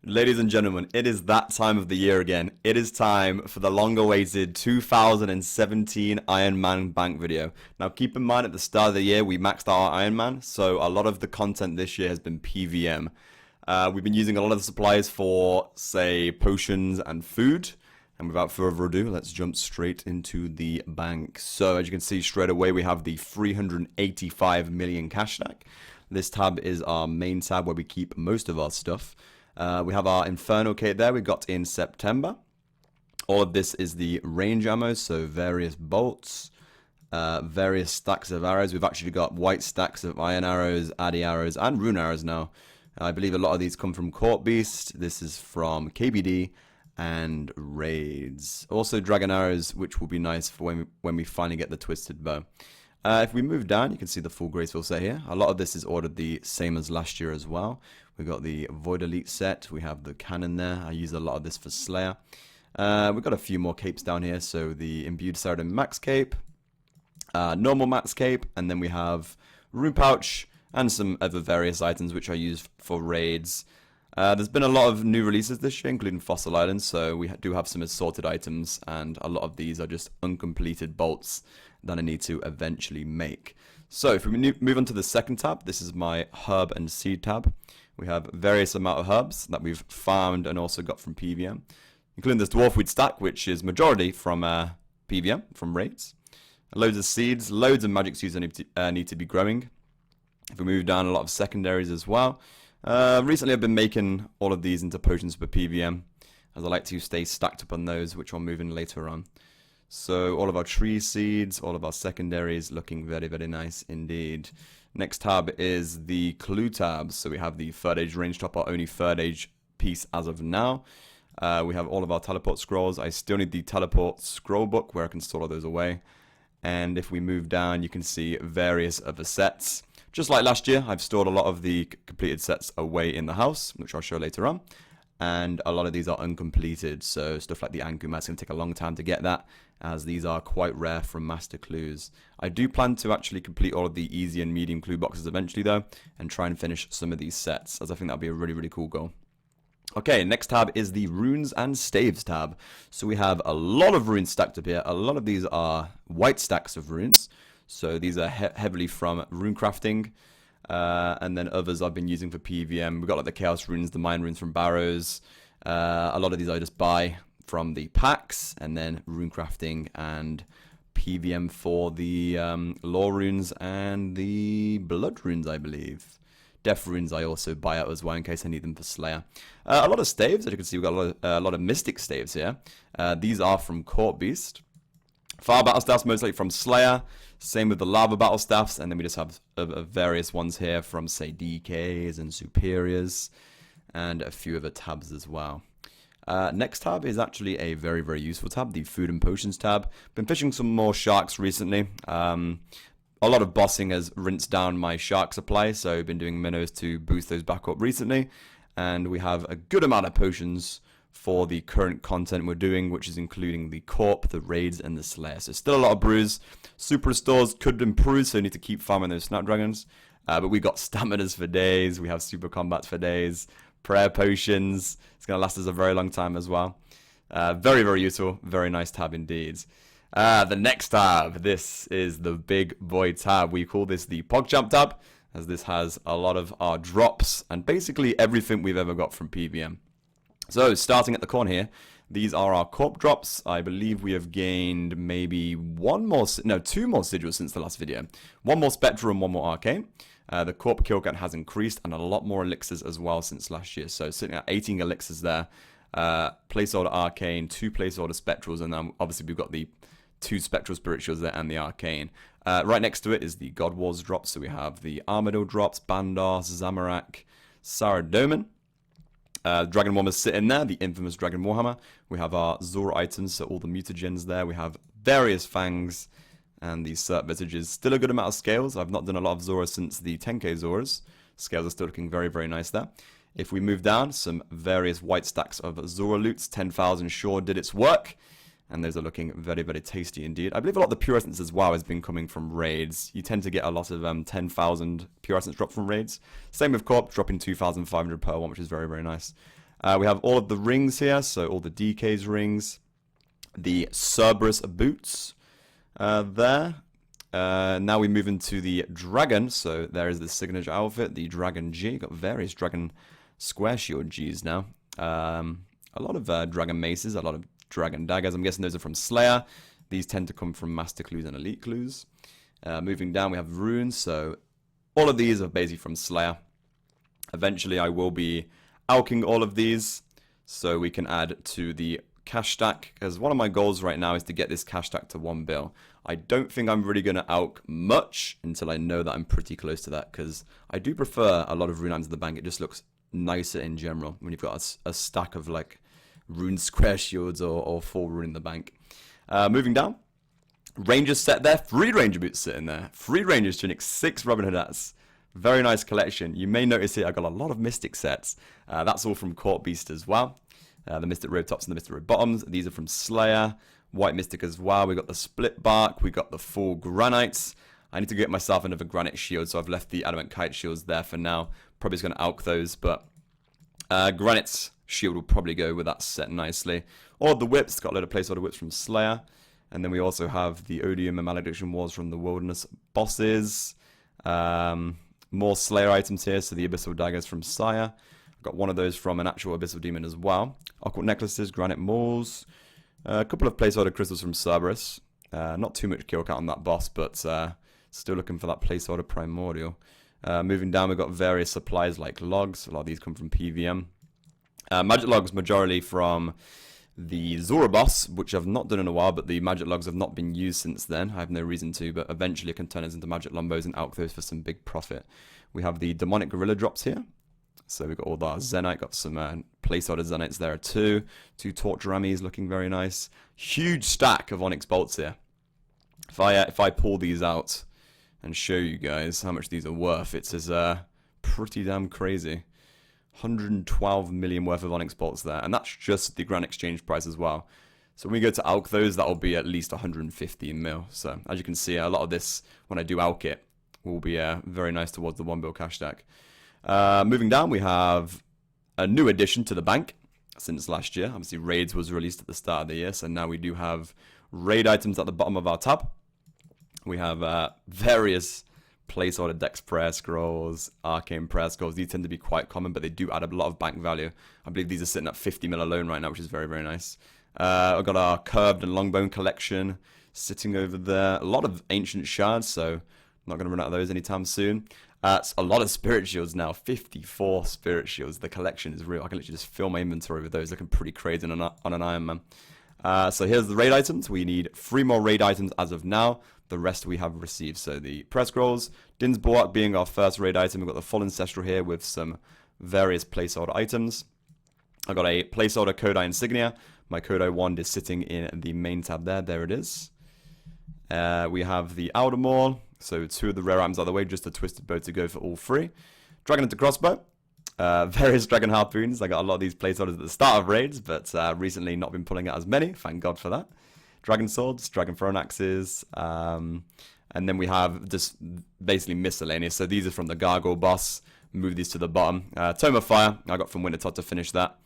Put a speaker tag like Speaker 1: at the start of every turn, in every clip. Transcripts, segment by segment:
Speaker 1: Ladies and gentlemen, it is that time of the year again. It is time for the long-awaited 2017 Ironman Bank video. Now, keep in mind at the start of the year, we maxed out our Ironman, so a lot of the content this year has been PVM. We've been using a lot of the supplies for, say, potions and food. And without further ado, let's jump straight into the bank. So, as you can see straight away, we have the 385 million cash stack. This tab is our main tab where we keep most of our stuff. We have our Inferno kit there we got in September. All of this is the range ammo, so various bolts, various stacks of arrows. We've actually got white stacks of iron arrows, addy arrows, and rune arrows now. I believe a lot of these come from Corp Beast. This is from KBD and raids. Also dragon arrows, which will be nice for when we finally get the twisted bow. If we move down, you can see the full Graceful set here. A lot of this is ordered the same as last year as well. We've got the Void Elite set. We have the cannon there. I use a lot of this for Slayer. We've got a few more capes down here. So the Imbued Saradin Max Cape, normal Max Cape, and then we have Rune Pouch and some other various items which I use for raids. There's been a lot of new releases this year, including Fossil Island, so we do have some assorted items, and a lot of these are just uncompleted bolts that I need to eventually make. So if we move on to the second tab, this is my herb and seed tab. We have various amount of herbs that we've farmed and also got from PVM, including this dwarf weed stack, which is majority from PVM, from raids. Loads of seeds, loads of magic seeds that need to be growing. If we move down, a lot of secondaries as well. Recently I've been making all of these into potions for PVM, as I like to stay stacked up on those, which I'll move in later on. So all of our tree seeds, all of our secondaries looking very, very nice indeed. Next tab is the clue tab. So we have the third age range top, our only third age piece as of now. We have all of our teleport scrolls. I still need the teleport scroll book where I can store all those away. And if we move down, you can see various other sets. Just like last year, I've stored a lot of the completed sets away in the house, which I'll show later on. And a lot of these are uncompleted, so stuff like the Anku Mat's going to take a long time to get that, as these are quite rare from Master Clues. I do plan to actually complete all of the easy and medium clue boxes eventually though, and try and finish some of these sets, as I think that'll be a really, really cool goal. Okay, next tab is the Runes and Staves tab. So we have a lot of runes stacked up here. A lot of these are white stacks of runes. So these are heavily from rune crafting. And then others I've been using for PVM. We've got like the Chaos runes, the Mine runes from Barrows. A lot of these I just buy from the packs, and then rune crafting and PVM for the Lore runes and the Blood runes, I believe. Death runes I also buy out as well in case I need them for Slayer. A lot of staves, as you can see, we've got a lot of Mystic staves here. These are from Court Beast. Fire battle staffs mostly from Slayer. Same with the lava battle staffs, and then we just have various ones here from, say, DKs and Superiors, and a few other tabs as well. Next tab is actually a very, very useful tab, the Food and Potions tab. Been fishing some more sharks recently. A lot of bossing has rinsed down my shark supply, so I've been doing minnows to boost those back up recently, and we have a good amount of potions for the current content we're doing, which is including the Corp, the Raids, and the Slayer. So still a lot of brews. Super restores could improve, so you need to keep farming those Snapdragons. But we got staminas for days. We have super combats for days. Prayer potions. It's going to last us a very long time as well. Very, very useful. Very nice tab indeed. The next tab. This is the big boy tab. We call this the PogChamp tab, as this has a lot of our drops and basically everything we've ever got from PVM. So, starting at the corner here, these are our Corp drops. I believe we have gained maybe two more sigils since the last video. One more Spectre and one more Arcane. The Corp kill count has increased, and a lot more elixirs as well since last year. So, sitting at 18 elixirs there. Placeholder Arcane, 2 placeholder Spectrals, and then obviously we've got the 2 Spectral Spirituals there and the Arcane. Right next to it is the God Wars drops. So, we have the Armadillo drops, Bandos, Zamorak, Saradomin. Dragon Warhammer sitting there, the infamous Dragon Warhammer. We have our Zora items, so all the mutagens there. We have various fangs and these Cert Visages. Still a good amount of scales. I've not done a lot of Zora since the 10k Zoras. Scales are still looking very, very nice there. If we move down, some various white stacks of Zora loots. 10,000 sure did its work. And those are looking very, very tasty indeed. I believe a lot of the Pure Essence as well has been coming from raids. You tend to get a lot of 10,000 Pure Essence drop from raids. Same with Corp, dropping 2,500 per one, which is very, very nice. We have all of the rings here, so all the DK's rings, the Cerberus boots there. Now we move into the Dragon, so there is the signature outfit, the Dragon G. Got various Dragon Square Shield Gs now. A lot of Dragon Maces, a lot of Dragon Daggers. I'm guessing those are from Slayer. These tend to come from Master Clues and Elite Clues. Moving down, we have Runes, so all of these are basically from Slayer. Eventually, I will be alking all of these, so we can add to the cash stack, because one of my goals right now is to get this cash stack to 1 bill. I don't think I'm really going to alk much until I know that I'm pretty close to that, because I do prefer a lot of rune items in the bank. It just looks nicer in general when you've got a stack of like rune square shields or full rune in the bank. Moving down, Rangers set there, 3 Ranger boots sitting there, 3 Rangers tunics, 6 Robin Hood hats. Very nice collection. You may notice here I got a lot of Mystic sets. That's all from Court Beast as well. The Mystic Robe tops and the Mystic Robe bottoms. These are from Slayer. White Mystic as well. We got the Split Bark. We got the full Granites. I need to get myself another Granite Shield, so I've left the Adamant Kite Shields there for now. Probably just going to alk those, but Granite's Shield will probably go with that set nicely. All of the whips. Got a load of placeholder whips from Slayer. And then we also have the Odium and Malediction Wars from the Wilderness bosses. More Slayer items here, so the Abyssal Daggers from Sire. I've got one of those from an actual Abyssal Demon as well. Occult Necklaces, Granite Mauls. A couple of placeholder crystals from Cerberus. Not too much kill count on that boss, but still looking for that placeholder Primordial. Moving down, we've got various supplies like logs. A lot of these come from PVM. Magic logs, majority from the Zora boss, which I've not done in a while, but the magic logs have not been used since then. I have no reason to, but eventually I can turn those into magic lombos and alk those for some big profit. We have the demonic gorilla drops here. So we've got all that Zenite, got some placeholder Zenites there too. 2 Torch Rammies looking very nice. Huge stack of Onyx bolts here. If I pull these out and show you guys how much these are worth, it's pretty damn crazy. 112 million worth of Onyx bolts there, and that's just the Grand Exchange price as well. So when we go to alk those, that'll be at least 115 mil. So as you can see, a lot of this, when I do alk it, will be very nice towards the 1 bill cash stack. Moving down, we have a new addition to the bank since last year. Obviously, Raids was released at the start of the year, so now we do have raid items at the bottom of our tab. We have various placeholder Dex Prayer Scrolls, Arcane Prayer Scrolls. These tend to be quite common, but they do add a lot of bank value. I believe these are sitting at 50 mil alone right now, which is very, very nice. I've got our Curved and Longbone collection sitting over there. A lot of Ancient Shards, so I'm not going to run out of those anytime soon. It's a lot of Spirit Shields now, 54 Spirit Shields. The collection is real. I can literally just fill my inventory with those, looking pretty crazy on an Ironman. So here's the raid items. We need 3 more raid items as of now. The rest we have received. So the Press Scrolls, Din's Bulwark being our first raid item. We've got the Full Ancestral here with some various placeholder items. I've got a placeholder Kodai Insignia. My Kodai wand is sitting in the main tab there. There it is. We have the Outer Maul. So 2 of the rare items out of the way, just a Twisted Bow to go for all 3. Dragon into Crossbow. Various Dragon Harpoons. I got a lot of these placeholders at the start of raids, but recently not been pulling out as many. Thank God for that. Dragon Swords, Dragon Throne Axes, and then we have just basically miscellaneous. So these are from the Gargoyle boss. Move these to the bottom. Tome of Fire, I got from Wintertot to finish that.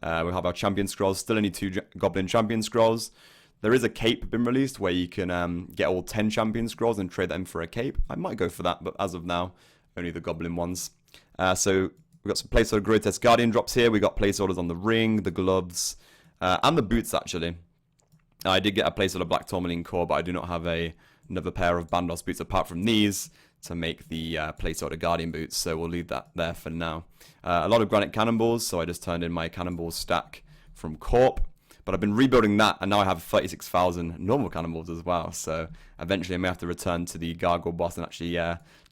Speaker 1: We have our Champion Scrolls, still only 2 Goblin Champion Scrolls. There is a cape been released where you can get all 10 Champion Scrolls and trade them for a cape. I might go for that, but as of now, only the Goblin ones. So we've got some placeholder Grotesque Guardian drops here. We got placeholders on the ring, the gloves, and the boots actually. I did get a placeholder Black Tourmaline Core, but I do not have another pair of Bandos boots apart from these to make the placeholder Guardian boots, so we'll leave that there for now. A lot of Granite Cannonballs, so I just turned in my Cannonball stack from Corp, but I've been rebuilding that, and now I have 36,000 normal Cannonballs as well, so eventually I may have to return to the Gargoyle boss and actually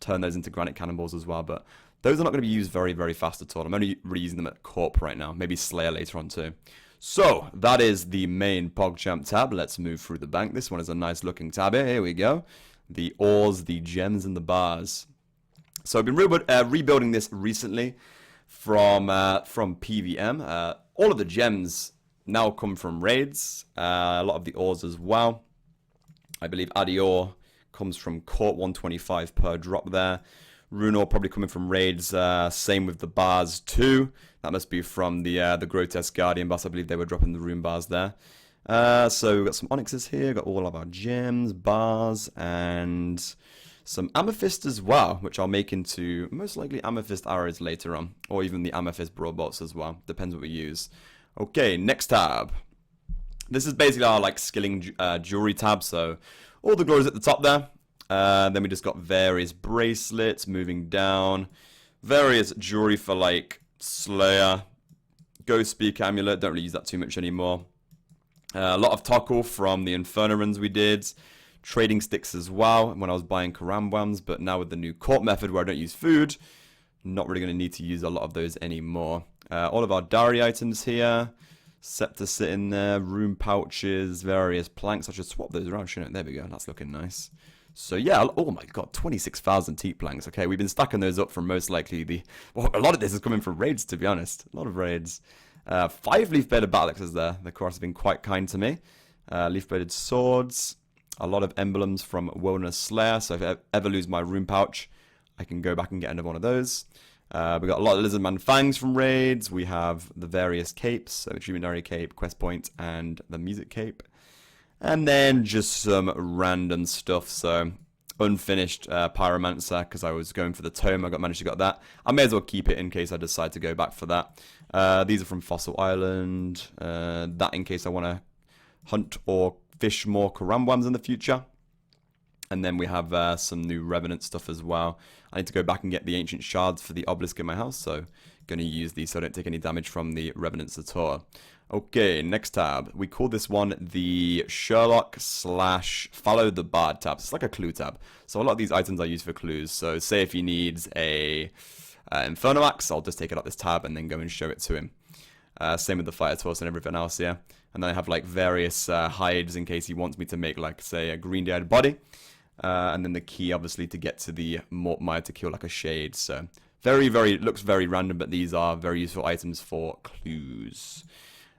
Speaker 1: turn those into Granite Cannonballs as well, but those are not going to be used very, very fast at all. I'm only reusing them at Corp right now, maybe Slayer later on too. So, that is the main PogChamp tab. Let's move through the bank. This one is a nice looking tab here. Here we go. The ores, the gems, and the bars. So, I've been rebuilding this recently from PVM. All of the gems now come from raids. A lot of the ores as well. I believe Adior comes from Court 125 per drop there. Rune ore probably coming from raids. Same with the bars too. That must be from the Grotesque Guardian boss. I believe they were dropping the rune bars there. So we've got some onyxes here. Got all of our gems, bars, and some amethyst as well, which I'll make into most likely amethyst arrows later on, or even the amethyst broadbolts as well. Depends what we use. Okay, next tab. This is basically our like skilling jewelry tab. So all the glories at the top there. Then we just got various bracelets moving down, various jewelry for like Slayer, Ghost Speak Amulet. Don't really use that too much anymore. A lot of Tokkul from the Inferno runs we did. Trading sticks as well when I was buying Karambwams, but now with the new court method where I don't use food, not really going to need to use a lot of those anymore. All of our diary items here. Scepter sitting there, room pouches, various planks. I should swap those around, shouldn't I? There we go, that's looking nice. So yeah, oh my god, 26,000 teak planks. Okay, we've been stacking those up from most likely well, a lot of this is coming from raids, to be honest. A lot of raids. 5 leaf-bladed battle axes there. The course have been quite kind to me. Leaf-bladed swords. A lot of emblems from Wilderness Slayer. So if I ever lose my room pouch, I can go back and get another one of those. We got a lot of Lizardman Fangs from raids. We have the various capes. So the Tribunary Cape, Quest Point, and the Music Cape. And then just some random stuff. So unfinished Pyromancer, because I was going for the tome. I managed to get that. I may as well keep it in case I decide to go back for that. These are from Fossil Island. That in case I want to hunt or fish more Karambwams in the future. And then we have some new Revenant stuff as well. I need to go back and get the Ancient Shards for the obelisk in my house. So going to use these so I don't take any damage from the Revenants at all. Okay, next tab. We call this one the Sherlock / Follow the Bard tab. It's like a clue tab. So a lot of these items I use for clues. So say if he needs a Inferno Axe, I'll just take it up this tab and then go and show it to him. Same with the Fire Torch and everything else, yeah. And then I have like various hides in case he wants me to make like, say, a green-eyed body. And then the key, obviously, to get to the Morpmire to kill like a shade. So looks very random, but these are very useful items for clues.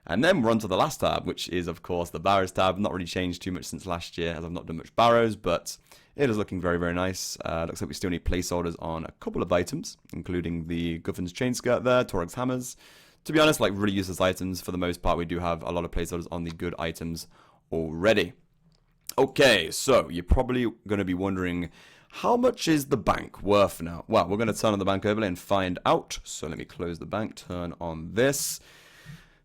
Speaker 1: And then we're on to the last tab, which is, of course, the Barrows tab. Not really changed too much since last year, as I've not done much Barrows, but it is looking very, very nice. Looks like we still need placeholders on a couple of items, including the Guffin's Chain Skirt there, Torag's Hammers. To be honest, like really useless items. For the most part, we do have a lot of placeholders on the good items already. Okay, so you're probably going to be wondering, how much is the bank worth now? Well, we're going to turn on the bank overlay and find out. So let me close the bank, turn on this.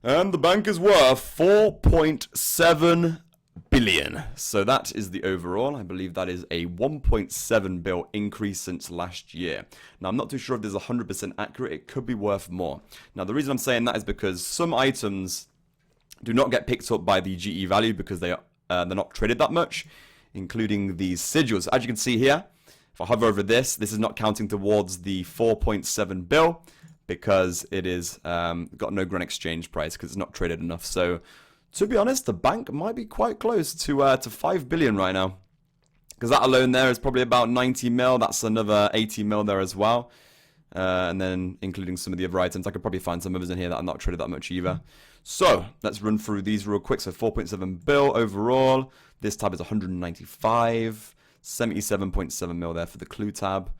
Speaker 1: And the bank is worth 4.7 billion. So that is the overall. I believe that is a 1.7 bill increase since last year. Now, I'm not too sure if this is 100% accurate. It could be worth more. Now, the reason I'm saying that is because some items do not get picked up by the GE value because they're not traded that much, including these sigils. As you can see here, if I hover over this is not counting towards the 4.7 bill because it is got no grand exchange price because it's not traded enough. So, to be honest, the bank might be quite close to 5 billion right now. Because that alone there is probably about 90 mil. That's another 80 mil there as well. And then including some of the other items. I could probably find some others in here that are not traded that much either. So, let's run through these real quick. So, 4.7 bill overall. This tab is 195. 77.7 mil there for the clue tab.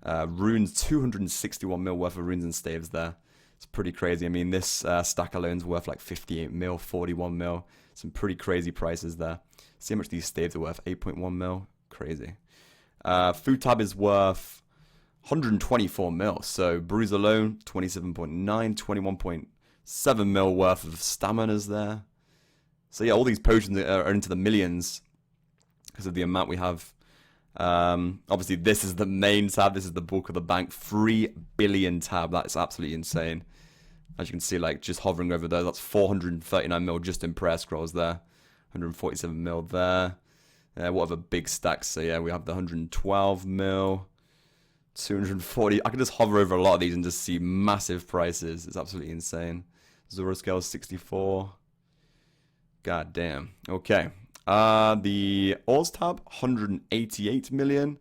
Speaker 1: Runes, 261 mil worth of runes and staves there. It's pretty crazy. I mean, this stack alone is worth like 58 mil, 41 mil. Some pretty crazy prices there. See how much these staves are worth. 8.1 mil. Crazy. Food tab is worth 124 mil. So, Bruise alone, 27.9, 21.7 mil worth of stamina's there. So, yeah, all these potions are into the millions because of the amount we have. Obviously, this is the main tab. This is the bulk of the bank. 3 billion tab. That's absolutely insane. As you can see, like, just hovering over there, that's 439 mil just in prayer scrolls there. 147 mil there. What other big stacks? So, yeah, we have the 112 mil. 240. I can just hover over a lot of these and just see massive prices. It's absolutely insane. Zoro scale is 64. God damn. Okay. The Ores tab, 188 million.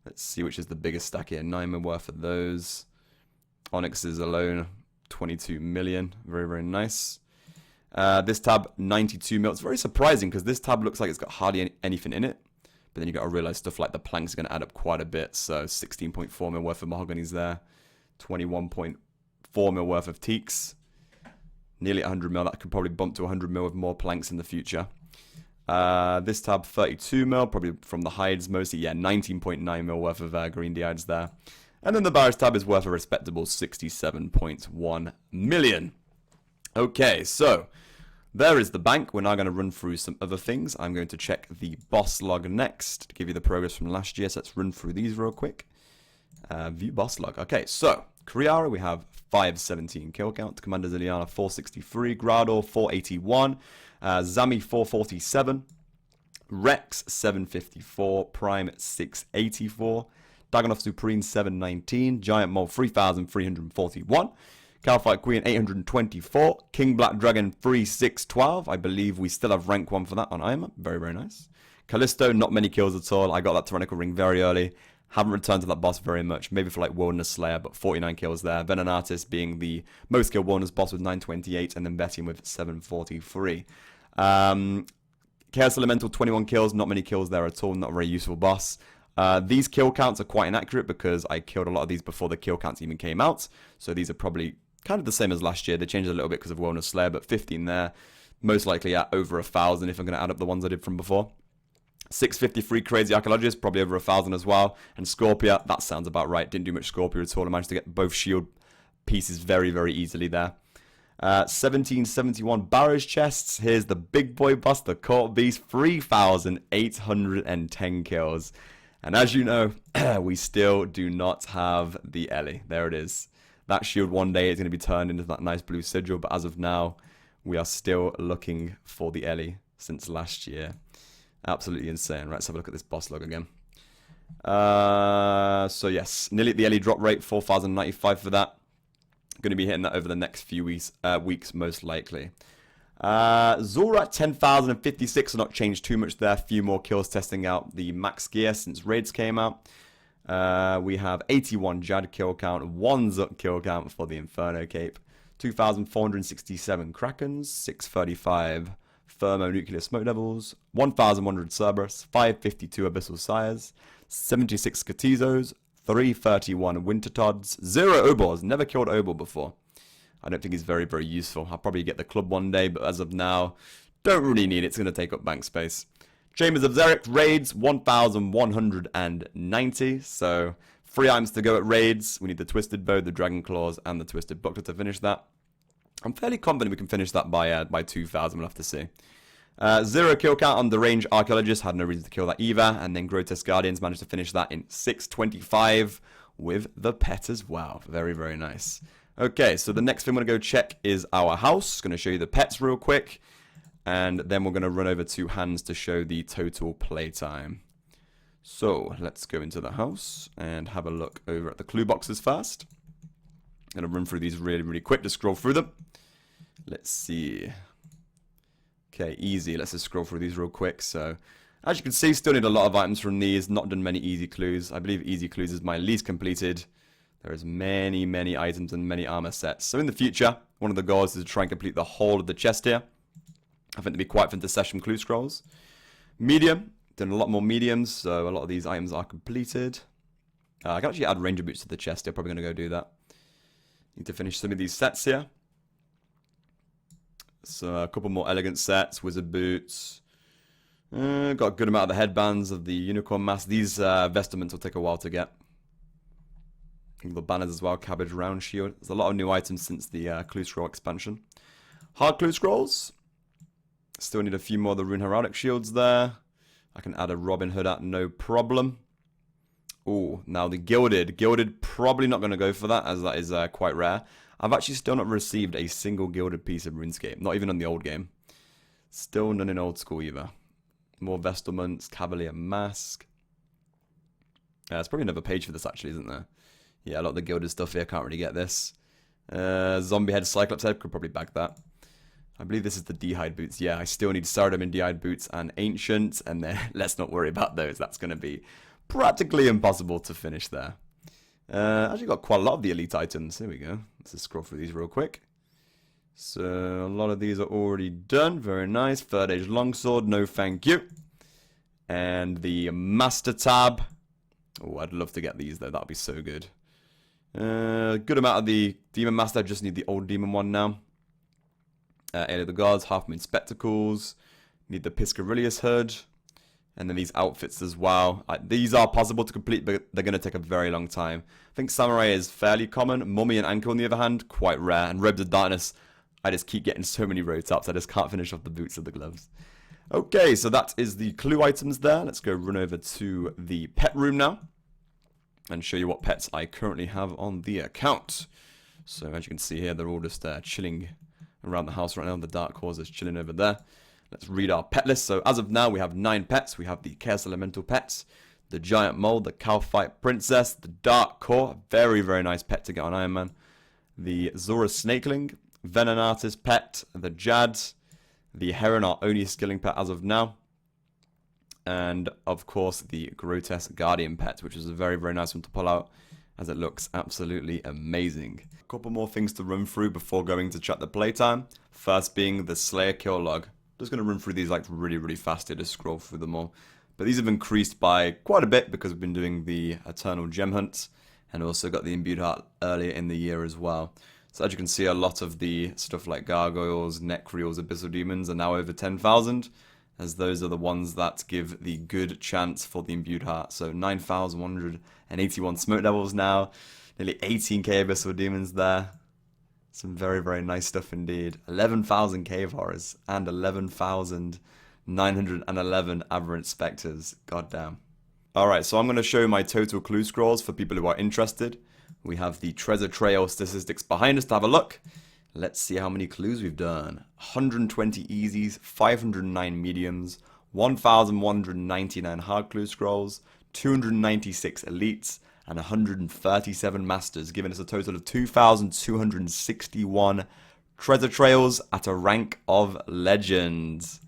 Speaker 1: Let's see which is the biggest stack here. 9 mil worth of those. Onyxes alone, 22 million. Very, very nice. This tab, 92 mil. It's very surprising because this tab looks like it's got hardly anything in it. But then you got to realize stuff like the planks are going to add up quite a bit. So 16.4 mil worth of mahogany's there. 21.4 mil worth of teaks. Nearly 100 mil. That could probably bump to 100 mil with more planks in the future. This tab, 32 mil, probably from the hides mostly. Yeah, 19.9 mil worth of green de-hides there. And then the barrage tab is worth a respectable 67.1 million. Okay, so there is the bank. We're now going to run through some other things. I'm going to check the boss log next to give you the progress from last year. So let's run through these real quick. View boss log. Okay, so Kriara, we have 517 kill count. Commander Ziliana, 463. Grador, 481. Zami, 447. Rex, 754. Prime, 684. Dagonov Supreme, 719. Giant Mole, 3,341. Calfight Queen, 824. King Black Dragon, 3612. I believe we still have rank 1 for that on Ironman. Very, very nice. Callisto, not many kills at all. I got that Tyrannical Ring very early. Haven't returned to that boss very much. Maybe for like Wilderness Slayer, but 49 kills there. Venenatis being the most killed Wilderness boss with 928, and then Vetian with 743. Chaos Elemental, 21 kills. Not many kills there at all. Not a very useful boss. These kill counts are quite inaccurate because I killed a lot of these before the kill counts even came out. So these are probably kind of the same as last year. They changed a little bit because of Wilderness Slayer, but 15 there. Most likely at over 1,000 if I'm going to add up the ones I did from before. 653 Crazy Archaeologist, probably over 1,000 as well. And Scorpia, that sounds about right. Didn't do much Scorpia at all. I managed to get both shield pieces very, very easily there. 1771 Barrage Chests. Here's the big boy boss, the Court Beast. 3,810 kills. And as you know, we still do not have the Ellie. There it is. That shield one day is going to be turned into that nice blue sigil. But as of now, we are still looking for the Ellie since last year. Absolutely insane. Right, let's have a look at this boss log again. So yes, nearly at the Ellie drop rate, 4,095 for that. Going to be hitting that over the next few weeks most likely. Zora, 10,056, so not changed too much there. A few more kills testing out the max gear since raids came out. We have 81 Jad kill count, 1 Zuk kill count for the Inferno Cape. 2,467 Krakens, 635 Thermonuclear Smoke Devils, 1,100 Cerberus, 552 Abyssal Sires, 76 Skatizos, 331 Winter Tods, 0 Obors. Never killed Obor before. I don't think he's very, very useful. I'll probably get the club one day, but as of now, don't really need it. It's going to take up bank space. Chambers of Xeric, raids, 1,190. So 3 items to go at raids. We need the Twisted Bow, the Dragon Claws, and the Twisted Buckler to finish that. I'm fairly confident we can finish that by 2,000. We'll have to see. 0 kill count on the Range Archaeologist. Had no reason to kill that either. And then Grotesque Guardians managed to finish that in 625 with the pet as well. Very, very nice. Okay, so the next thing I'm going to go check is our house. Going to show you the pets real quick. And then we're going to run over to Hans to show the total playtime. So let's go into the house and have a look over at the clue boxes first. I'm going to run through these really, really quick to scroll through them. Let's see. Okay, easy. Let's just scroll through these real quick. So, as you can see, still need a lot of items from these. Not done many easy clues. I believe easy clues is my least completed. There is many, many items and many armor sets. So in the future, one of the goals is to try and complete the whole of the chest here. I think to be quite for intercession clue scrolls. Medium. Done a lot more mediums, so a lot of these items are completed. I can actually add ranger boots to the chest. I'm probably going to go do that. Need to finish some of these sets here. So a couple more elegant sets, wizard boots. Got a good amount of the headbands of the unicorn mask. These vestments will take a while to get. The banners as well, cabbage round shield. There's a lot of new items since the clue scroll expansion. Hard clue scrolls. Still need a few more of the rune heraldic shields there. I can add a Robin Hood at no problem. Oh, now the gilded. Gilded, probably not going to go for that, as that is quite rare. I've actually still not received a single gilded piece of RuneScape. Not even on the old game. Still none in old school either. More vestments, Cavalier Mask. There's probably another page for this actually, isn't there? Yeah, a lot of the gilded stuff here. Can't really get this. Zombie Head, Cyclops Head. Could probably bag that. I believe this is the D-Hide boots. Yeah, I still need Sardom in D-Hide boots and Ancient. And then let's not worry about those. That's going to be practically impossible to finish there. Actually got quite a lot of the elite items. Here we go. Let's just scroll through these real quick. So a lot of these are already done. Very nice. Third Age Longsword. No thank you. And the Master tab. Oh, I'd love to get these though. That'd be so good. Good amount of the Demon Master. I just need the old Demon one now. Eight of the Gods, Half Moon Spectacles. Need the Piscarilius hood. And then these outfits as well. These are possible to complete, but they're going to take a very long time. I think Samurai is fairly common. Mummy and Ankle, on the other hand, quite rare. And Robes of Darkness, I just keep getting so many road tops. I just can't finish off the boots of the gloves. Okay, so that is the clue items there. Let's go run over to the pet room now and show you what pets I currently have on the account. So as you can see here, they're all just chilling around the house right now. The Dark Horse is chilling over there. Let's read our pet list. So as of now, we have 9 pets. We have the Chaos Elemental pets, the Giant Mole, the Cowfight Princess, the Dark Core, very, very nice pet to get on Iron Man, the Zora Snakeling, Venonartis pet, the Jad, the Heron, our only skilling pet as of now, and of course the Grotesque Guardian pet, which is a very, very nice one to pull out as it looks absolutely amazing. A couple more things to run through before going to check the playtime. First being the Slayer kill log. Just going to run through these like really, really fast here to scroll through them all. But these have increased by quite a bit because we've been doing the Eternal Gem Hunt and also got the Imbued Heart earlier in the year as well. So as you can see, a lot of the stuff like Gargoyles, Necreals, Abyssal Demons are now over 10,000, as those are the ones that give the good chance for the Imbued Heart. So 9,181 Smoke Devils now, nearly 18k Abyssal Demons there. Some very, very nice stuff indeed. 11,000 Cave Horrors and 11,911 Aberrant Spectres. Goddamn. Alright, so I'm going to show my total clue scrolls for people who are interested. We have the Treasure Trail statistics behind us to have a look. Let's see how many clues we've done. 120 easies, 509 mediums, 1,199 hard clue scrolls, 296 elites, and 137 masters, giving us a total of 2,261 treasure trails at a rank of legends.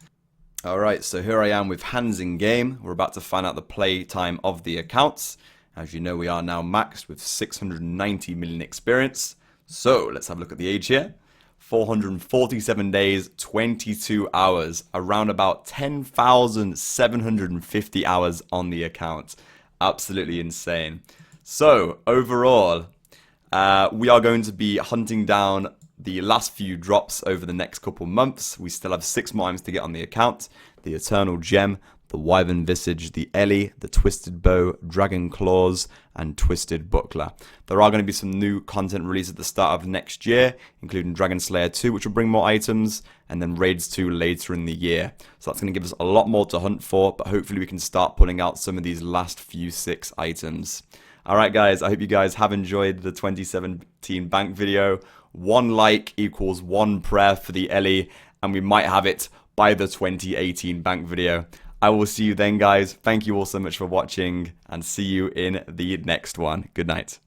Speaker 1: Alright, so here I am with hands in game. We're about to find out the play time of the accounts. As you know, we are now maxed with 690 million experience. So let's have a look at the age here. 447 days, 22 hours, around about 10,750 hours on the account. Absolutely insane. So overall, we are going to be hunting down the last few drops over the next couple months. We still have 6 more items to get on the account. The Eternal Gem, the Wyvern Visage, the Ellie, the Twisted Bow, Dragon Claws, and Twisted Buckler. There are going to be some new content released at the start of next year, including Dragon Slayer 2, which will bring more items, and then Raids 2 later in the year. So that's going to give us a lot more to hunt for, but hopefully we can start pulling out some of these last few 6 items. Alright guys, I hope you guys have enjoyed the 2017 bank video. 1 like equals 1 prayer for the Ellie, and we might have it by the 2018 bank video. I will see you then, guys. Thank you all so much for watching, and see you in the next one. Good night.